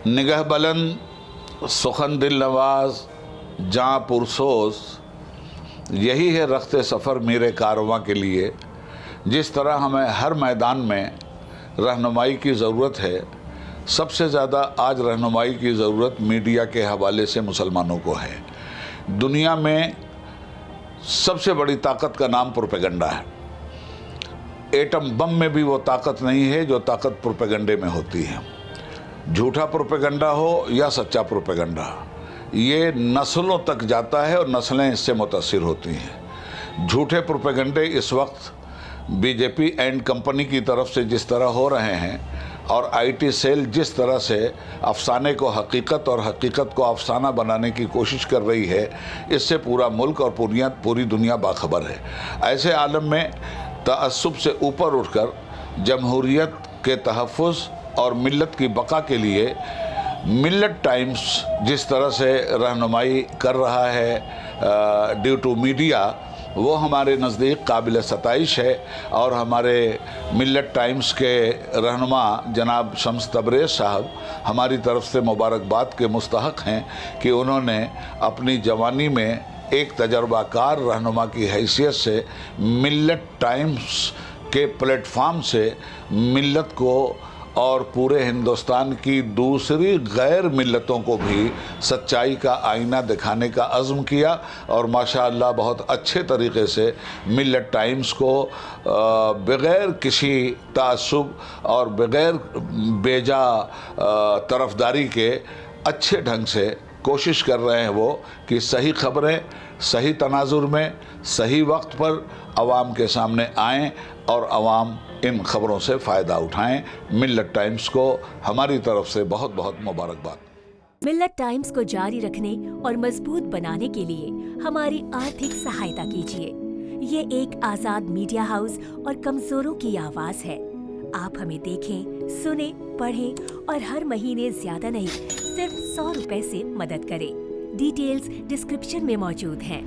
निगाह बुलंद, सुखन दिल नवाज, जहाँ पुरसोस, यही है रख्ते सफ़र मेरे कारवां के लिए। जिस तरह हमें हर मैदान में रहनुमाई की ज़रूरत है, सबसे ज़्यादा आज रहनुमाई की ज़रूरत मीडिया के हवाले से मुसलमानों को है। दुनिया में सबसे बड़ी ताकत का नाम प्रोपेगेंडा है। एटम बम में भी वो ताकत नहीं है जो ताकत प्रोपेगेंडे में होती है। झूठा प्रोपेगेंडा हो या सच्चा प्रोपेगेंडा, ये नस्लों तक जाता है और नस्लें इससे मुतासिर होती हैं। झूठे प्रोपेगेंडे इस वक्त बीजेपी एंड कंपनी की तरफ से जिस तरह हो रहे हैं और आईटी सेल जिस तरह से अफसाने को हकीकत और हकीकत को अफसाना बनाने की कोशिश कर रही है, इससे पूरा मुल्क और पूरी दुनिया बाखबर है। ऐसे आलम में तअस्सुब से ऊपर उठकर जमहूरियत के तहफ़्फ़ुज़ और मिल्लत की बका के लिए मिल्लत टाइम्स जिस तरह से रहनुमाई कर रहा है ड्यू टू मीडिया, वो हमारे नज़दीक काबिल सताइश है। और हमारे मिल्लत टाइम्स के रहनुमा जनाब शम्स तबरेज़ साहब हमारी तरफ से मुबारकबाद के मुस्तहक़ हैं कि उन्होंने अपनी जवानी में एक तजर्बाकार रहनुमा की हैसियत से मिल्लत टाइम्स के प्लेटफार्म से मिल्लत को और पूरे हिंदुस्तान की दूसरी गैर मिल्लतों को भी सच्चाई का आईना दिखाने का अज़्म किया। और माशाअल्लाह बहुत अच्छे तरीक़े से मिल्लत टाइम्स को बग़ैर किसी तासुब और बग़ैर बेजा तरफदारी के अच्छे ढंग से कोशिश कर रहे हैं वो कि सही ख़बरें सही तनाजुर में सही वक्त पर आवाम के सामने आएँ और आवाम इन ख़बरों से फ़ायदा उठाएं। मिल्लत टाइम्स को हमारी तरफ से बहुत बहुत मुबारकबाद। मिल्लत टाइम्स को जारी रखने और मजबूत बनाने के लिए हमारी आर्थिक सहायता कीजिए। ये एक आज़ाद मीडिया हाउस और कमज़ोरों की आवाज़ है। आप हमें देखें, सुने, पढ़ें और हर महीने ज़्यादा नहीं, सिर्फ 100 रुपए से मदद करें। डिटेल्स डिस्क्रिप्शन में मौजूद हैं।